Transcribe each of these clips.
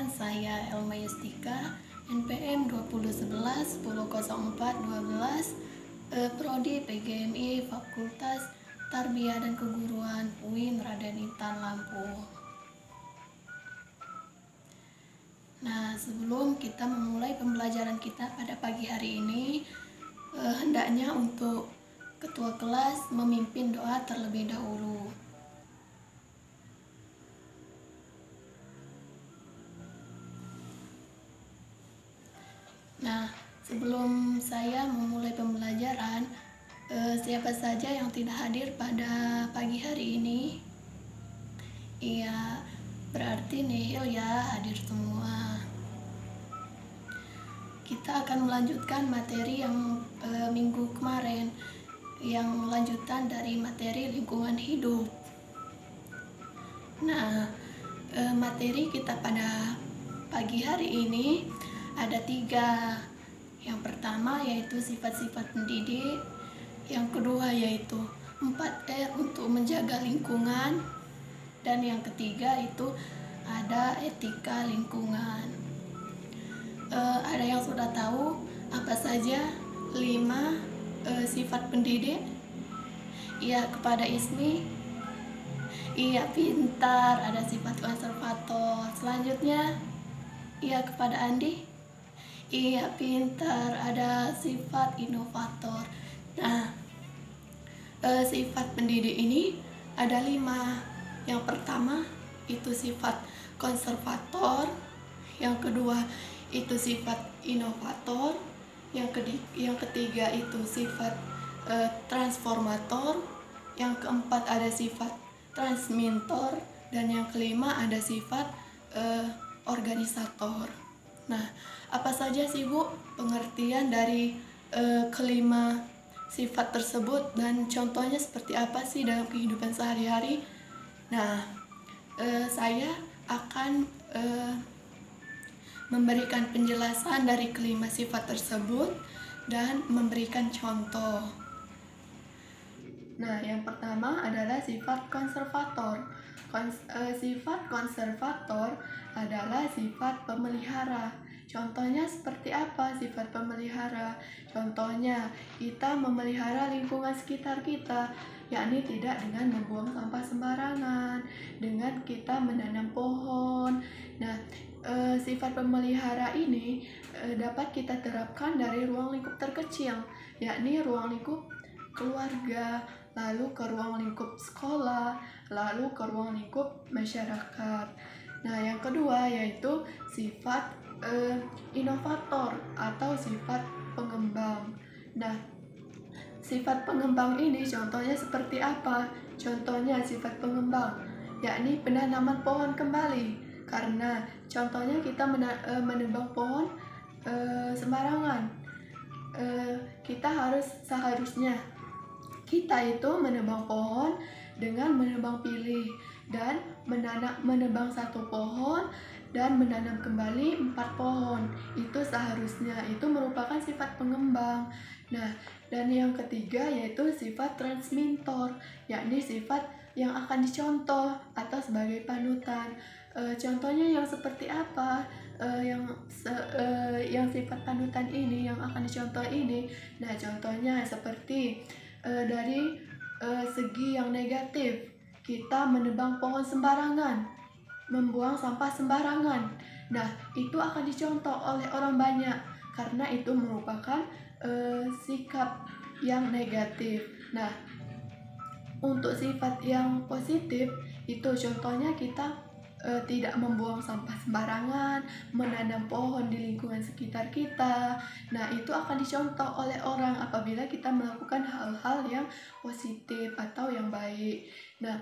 perkenalkan, saya Elma Yustika, NPM 2011 1004 12, Prodi PGMI Fakultas Tarbiyah dan Keguruan UIN Raden Intan Lampung. Nah, sebelum kita memulai pembelajaran kita pada pagi hari ini, hendaknya untuk ketua kelas memimpin doa terlebih dahulu. Nah, sebelum saya memulai pembelajaran, siapa saja yang tidak hadir pada pagi hari ini? Iya, berarti nihil ya, hadir semua. Kita akan melanjutkan materi yang minggu kemarin, yang lanjutan dari materi lingkungan hidup. Nah, materi kita pada pagi hari ini ada 3. Yang pertama yaitu sifat-sifat pendidik, yang kedua yaitu 4R untuk menjaga lingkungan, dan yang ketiga itu ada etika lingkungan. Ada yang sudah tahu apa saja 5 sifat pendidik? Iya, kepada Ismi. Iya, pintar, ada sifat konservator. Selanjutnya, iya, kepada Andi. Iya, pintar, ada sifat inovator. Nah, sifat pendidik ini ada 5. Yang pertama itu sifat konservator, yang kedua itu sifat inovator, yang ketiga itu sifat transformator, yang keempat ada sifat transmitter, dan yang kelima ada sifat organisator. Nah, apa saja sih Bu pengertian dari kelima sifat tersebut, dan contohnya seperti apa sih dalam kehidupan sehari-hari? Nah, saya akan memberikan penjelasan dari kelima sifat tersebut dan memberikan contoh. Nah, yang pertama adalah sifat konservator. Sifat konservator adalah sifat pemelihara. Contohnya seperti apa sifat pemelihara? Contohnya, kita memelihara lingkungan sekitar kita, yakni tidak dengan membuang sampah sembarangan, dengan kita menanam pohon. Nah, sifat pemelihara ini dapat kita terapkan dari ruang lingkup terkecil, yakni ruang lingkup keluarga, lalu ke ruang lingkup sekolah, lalu ke ruang lingkup masyarakat. Nah, yang kedua yaitu sifat inovator atau sifat pengembang. Nah, sifat pengembang ini contohnya seperti apa? Contohnya sifat pengembang, yakni penanaman pohon kembali. Karena contohnya kita menebang pohon sembarangan. Kita seharusnya kita itu menebang pohon dengan menebang pilih, dan menebang 1 pohon dan menanam kembali 4 pohon. Itu seharusnya, itu merupakan sifat pengembang. Nah, dan yang ketiga yaitu sifat transmitter, yakni sifat yang akan dicontoh atau sebagai panutan. Contohnya yang seperti apa? Yang sifat panutan ini, yang akan dicontoh ini. Nah, contohnya seperti dari segi yang negatif, kita menebang pohon sembarangan, membuang sampah sembarangan. Nah, itu akan dicontoh oleh orang banyak karena itu merupakan sikap yang negatif. Nah, untuk sifat yang positif itu contohnya kita tidak membuang sampah sembarangan, menanam pohon di lingkungan sekitar kita. Nah, itu akan dicontoh oleh orang apabila kita melakukan hal-hal yang positif atau yang baik. Nah,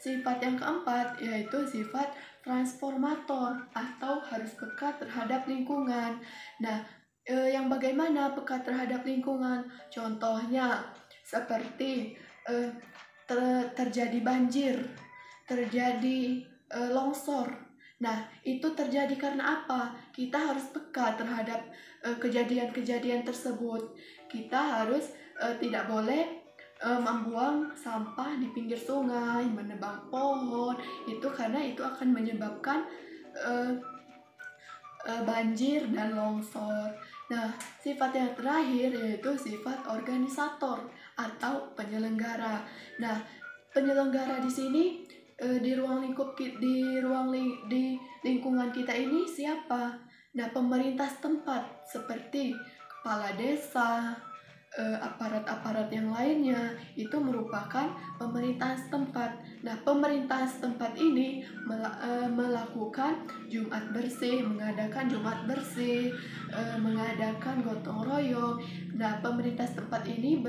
sifat yang keempat yaitu sifat transformator atau harus peka terhadap lingkungan. Nah, yang bagaimana peka terhadap lingkungan? Contohnya seperti terjadi banjir, terjadi longsor. Nah, itu terjadi karena apa? Kita harus peka terhadap kejadian-kejadian tersebut. Kita harus tidak boleh membuang sampah di pinggir sungai, menebang pohon, itu karena itu akan menyebabkan eh, banjir dan longsor. Nah, sifat yang terakhir yaitu sifat organisator atau penyelenggara. Nah, penyelenggara di sini di ruang lingkup di lingkungan kita ini siapa? Nah, pemerintah setempat seperti kepala desa, aparat-aparat yang lainnya itu merupakan pemerintahan setempat. Nah, pemerintahan setempat ini melakukan Jumat bersih, mengadakan Jumat bersih, mengadakan gotong royong. Nah, pemerintah setempat ini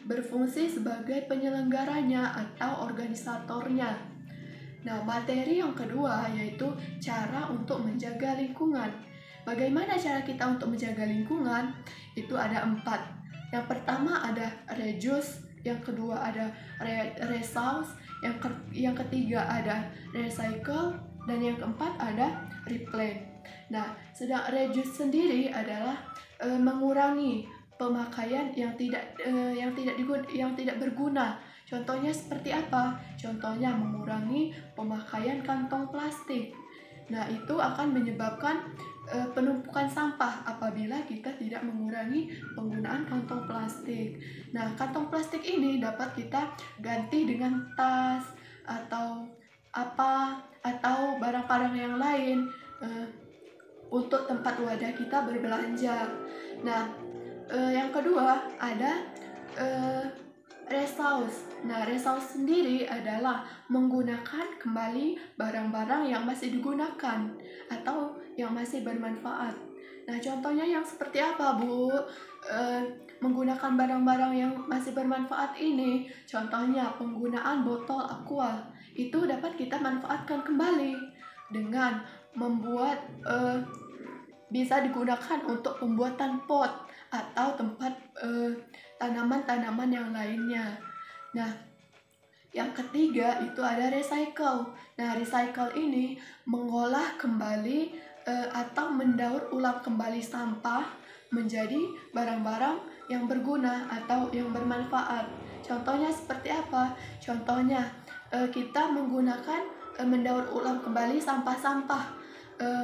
berfungsi sebagai penyelenggaranya atau organisatornya. Nah, materi yang kedua yaitu cara untuk menjaga lingkungan. Bagaimana cara kita untuk menjaga lingkungan? Itu ada 4. Yang pertama ada reduce, yang kedua ada resource, yang ketiga ada recycle, dan yang keempat ada replay. Nah, sedang reduce sendiri adalah mengurangi pemakaian yang tidak berguna. Contohnya seperti apa? Contohnya mengurangi pemakaian kantong plastik. Nah, itu akan menyebabkan penumpukan sampah apabila kita tidak mengurangi penggunaan kantong plastik. Nah, kantong plastik ini dapat kita ganti dengan tas atau barang-barang yang lain untuk tempat wadah kita berbelanja. Nah, yang kedua ada resource. Nah, resource sendiri adalah menggunakan kembali barang-barang yang masih digunakan atau yang masih bermanfaat. Nah, contohnya yang seperti apa, Bu? Menggunakan barang-barang yang masih bermanfaat ini, contohnya penggunaan botol aqua. Itu dapat kita manfaatkan kembali dengan membuat bisa digunakan untuk pembuatan pot atau tempat tanaman-tanaman yang lainnya. Nah, yang ketiga itu ada recycle. Nah, recycle ini mengolah kembali atau mendaur ulang kembali sampah menjadi barang-barang yang berguna atau yang bermanfaat. Contohnya seperti apa? Contohnya kita menggunakan mendaur ulang kembali sampah-sampah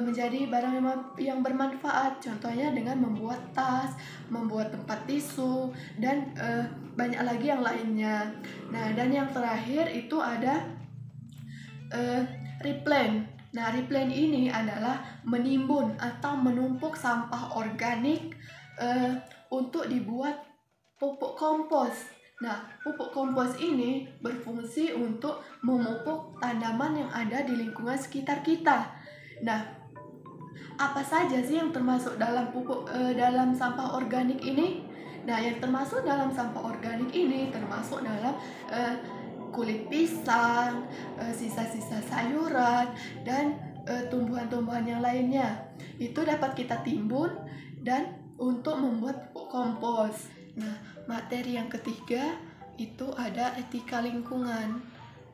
menjadi barang yang bermanfaat. Contohnya dengan membuat tas, membuat tempat tisu, dan banyak lagi yang lainnya. Nah, dan yang terakhir itu ada replant. Nah, replant ini adalah menimbun atau menumpuk sampah organik untuk dibuat pupuk kompos. Nah, pupuk kompos ini berfungsi untuk memupuk tanaman yang ada di lingkungan sekitar kita. Nah, apa saja sih yang termasuk dalam dalam sampah organik ini? Nah, yang termasuk dalam sampah organik ini termasuk dalam kulit pisang, sisa-sisa sayuran, dan tumbuhan-tumbuhan yang lainnya. Itu dapat kita timbun dan untuk membuat pupuk kompos. Nah, materi yang ketiga itu ada etika lingkungan.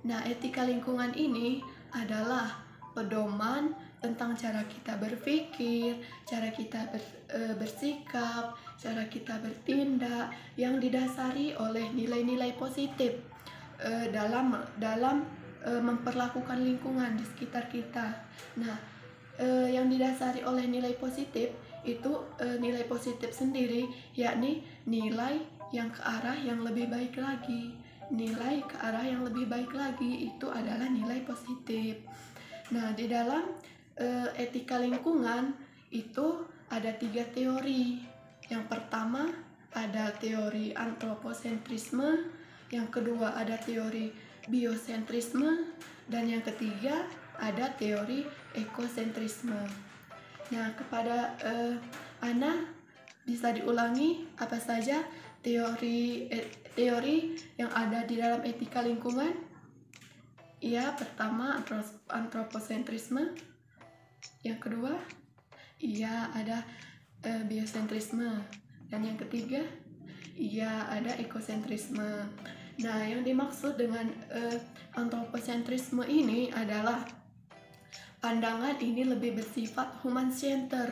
Nah, etika lingkungan ini adalah pedoman tentang cara kita berpikir, cara kita bersikap, cara kita bertindak yang didasari oleh nilai-nilai positif dalam memperlakukan lingkungan di sekitar kita. Nah, yang didasari oleh nilai positif itu nilai positif sendiri, yakni nilai yang ke arah yang lebih baik lagi. Nilai ke arah yang lebih baik lagi itu adalah nilai positif. Nah, di dalam etika lingkungan itu ada 3 teori. Yang pertama ada teori antroposentrisme, yang kedua ada teori biosentrisme, dan yang ketiga ada teori ekosentrisme. Nah, kepada Ana bisa diulangi apa saja teori yang ada di dalam etika lingkungan? Ya, pertama antroposentrisme. Yang kedua, iya ada biosentrisme. Dan yang ketiga, iya ada ekosentrisme. Nah, yang dimaksud dengan antroposentrisme ini adalah pandangan ini lebih bersifat human center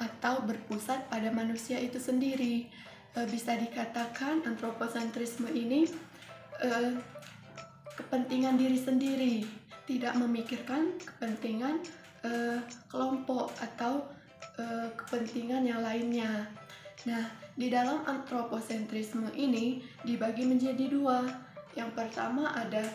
atau berpusat pada manusia itu sendiri. Bisa dikatakan antroposentrisme ini kepentingan diri sendiri, tidak memikirkan kepentingan kelompok atau kepentingan yang lainnya. Nah, di dalam antroposentrisme ini dibagi menjadi dua. Yang pertama ada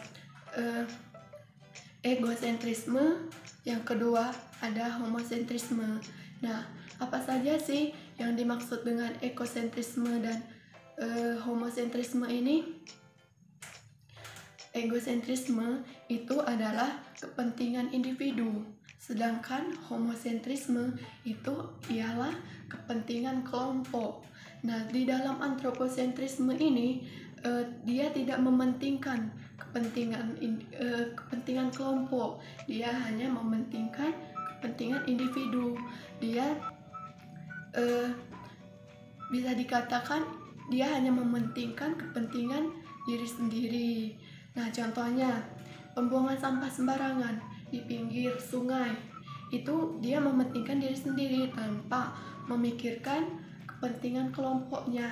egosentrisme, yang kedua ada homosentrisme. Nah, apa saja sih yang dimaksud dengan egosentrisme dan homosentrisme ini? Egosentrisme itu adalah kepentingan individu, sedangkan homosentrisme itu ialah kepentingan kelompok. Nah, di dalam antroposentrisme ini dia tidak mementingkan kepentingan kelompok, dia hanya mementingkan kepentingan individu. Dia bisa dikatakan dia hanya mementingkan kepentingan diri sendiri. Nah, contohnya pembuangan sampah sembarangan di pinggir sungai, itu dia mementingkan diri sendiri tanpa memikirkan kepentingan kelompoknya.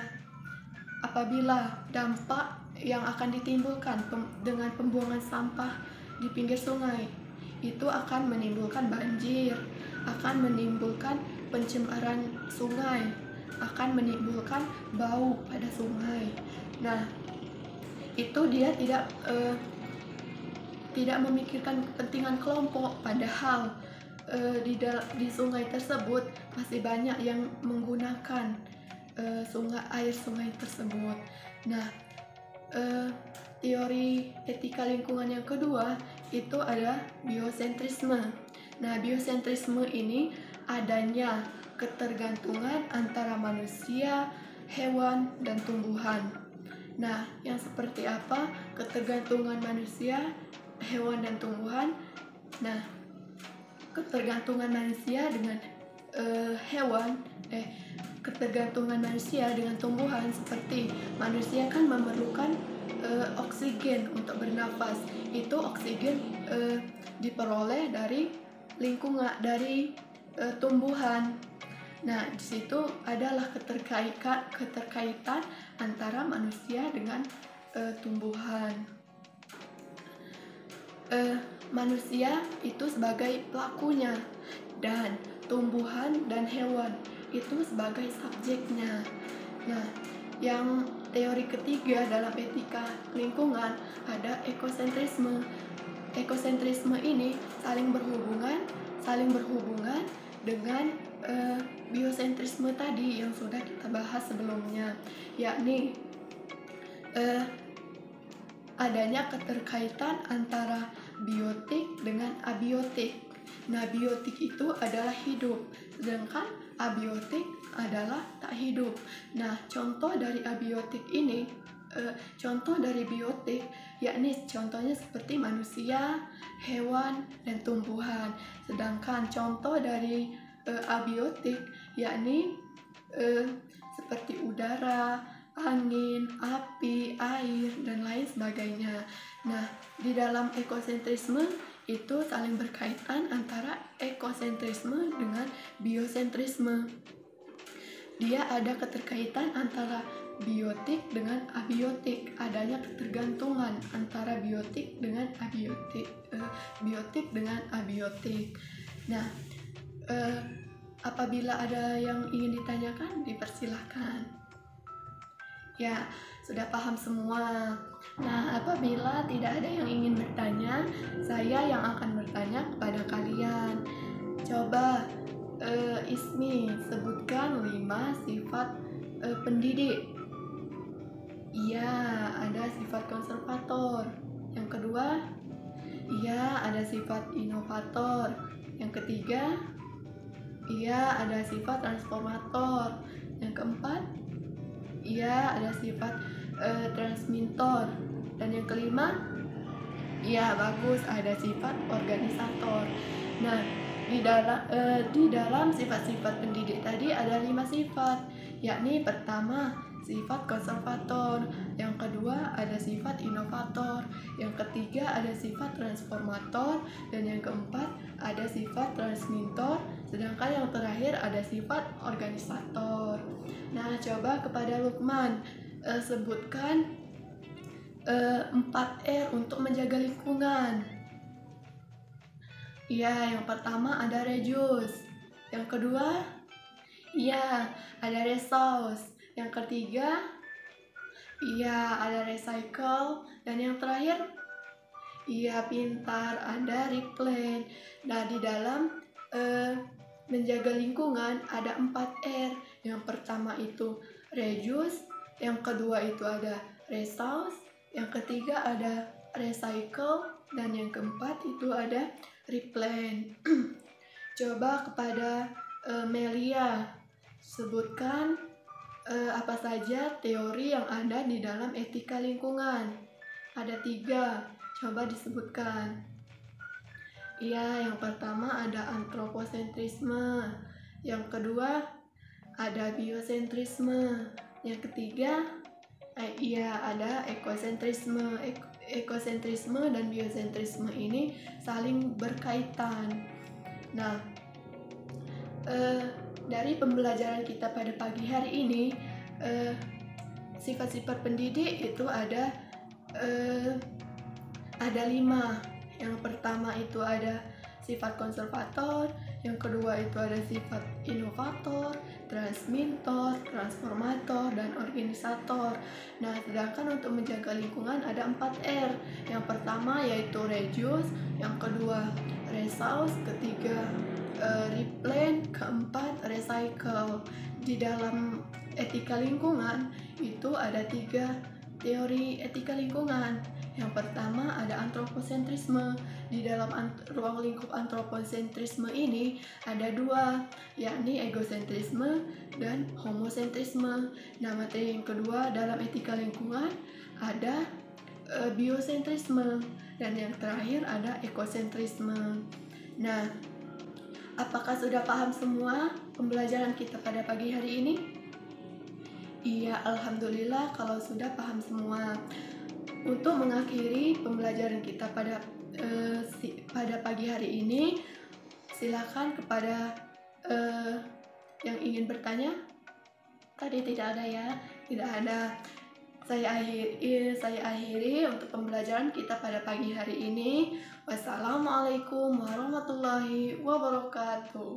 Apabila dampak yang akan ditimbulkan dengan pembuangan sampah di pinggir sungai itu akan menimbulkan banjir, akan menimbulkan pencemaran sungai, akan menimbulkan bau pada sungai. Nah, itu dia tidak memikirkan kepentingan kelompok, padahal di sungai tersebut masih banyak yang menggunakan air sungai tersebut. Nah, teori etika lingkungan yang kedua itu ada biosentrisme. Nah, biosentrisme ini adanya ketergantungan antara manusia, hewan, dan tumbuhan. Nah, yang seperti apa ketergantungan manusia, hewan, dan tumbuhan? Nah, ketergantungan manusia dengan ketergantungan manusia dengan tumbuhan, seperti manusia kan memerlukan oksigen untuk bernafas. Itu oksigen diperoleh dari lingkungan, dari tumbuhan. Nah, di situ adalah keterkaitan antara manusia dengan tumbuhan. Manusia itu sebagai pelakunya, dan tumbuhan dan hewan itu sebagai subjeknya. Nah, yang teori ketiga dalam etika lingkungan ada ekosentrisme. Ekosentrisme ini saling berhubungan dengan biosentrisme tadi yang sudah kita bahas sebelumnya, yakni adanya keterkaitan antara biotik dengan abiotik. Nah, biotik itu adalah hidup, sedangkan abiotik adalah tak hidup. Nah, contoh dari biotik yakni contohnya seperti manusia, hewan, dan tumbuhan. Sedangkan contoh dari abiotik yakni seperti udara, angin, api, air, dan lain sebagainya. Nah, di dalam ekosentrisme itu saling berkaitan antara ekosentrisme dengan biosentrisme. Dia ada keterkaitan antara biotik dengan abiotik, adanya ketergantungan antara biotik dengan abiotik. Nah, apabila ada yang ingin ditanyakan, dipersilahkan. Ya, sudah paham semua. Nah, apabila tidak ada yang ingin bertanya, saya yang akan bertanya kepada kalian. Coba Ismi sebutkan 5 sifat pendidik. Iya, ada sifat konservator. Yang kedua, iya, ada sifat inovator. Yang ketiga, iya, ada sifat transformator. Yang keempat, iya, ada sifat transmitter. Dan yang kelima, iya, bagus, ada sifat organisator. Nah, di dalam sifat-sifat pendidik tadi ada 5 sifat, yakni pertama sifat konservator, yang kedua ada sifat inovator, yang ketiga ada sifat transformator, dan yang keempat ada sifat transmitter, sedangkan yang terakhir ada sifat organisator. Nah, coba kepada Lukman sebutkan 4R untuk menjaga lingkungan. Iya, yang pertama ada reduce. Yang kedua, iya, ada resource. Yang ketiga, iya, ada recycle. Dan yang terakhir, iya, pintar, ada replan. Nah, di dalam menjaga lingkungan ada 4 R. Yang pertama itu reduce, yang kedua itu ada resource, yang ketiga ada recycle, dan yang keempat itu ada replan. Coba kepada Melia, sebutkan apa saja teori yang ada di dalam etika lingkungan. Ada 3, coba disebutkan. Iya, yang pertama ada antroposentrisme, yang kedua ada biosentrisme, yang ketiga ada ekosentrisme. Ekosentrisme dan biosentrisme ini saling berkaitan. Nah, dari pembelajaran kita pada pagi hari ini, sifat-sifat pendidik itu ada 5. Yang pertama itu ada sifat konservator, yang kedua itu ada sifat inovator, transmitter, transformator, dan organisator. Nah, sedangkan untuk menjaga lingkungan ada 4 R. Yang pertama yaitu reduce, yang kedua resource, ketiga replan, keempat recycle. Di dalam etika lingkungan itu ada 3 teori etika lingkungan. Yang pertama ada antroposentrisme. Di dalam ruang lingkup antroposentrisme ini ada 2, yakni egosentrisme dan homosentrisme. Nah, materi yang kedua dalam etika lingkungan ada biosentrisme, dan yang terakhir ada ekosentrisme. Nah, apakah sudah paham semua pembelajaran kita pada pagi hari ini? Iya, alhamdulillah kalau sudah paham semua. Untuk mengakhiri pembelajaran kita pada pagi hari ini, silakan kepada yang ingin bertanya. Tadi tidak ada ya, tidak ada. Saya akhiri untuk pembelajaran kita pada pagi hari ini. Wassalamualaikum warahmatullahi wabarakatuh.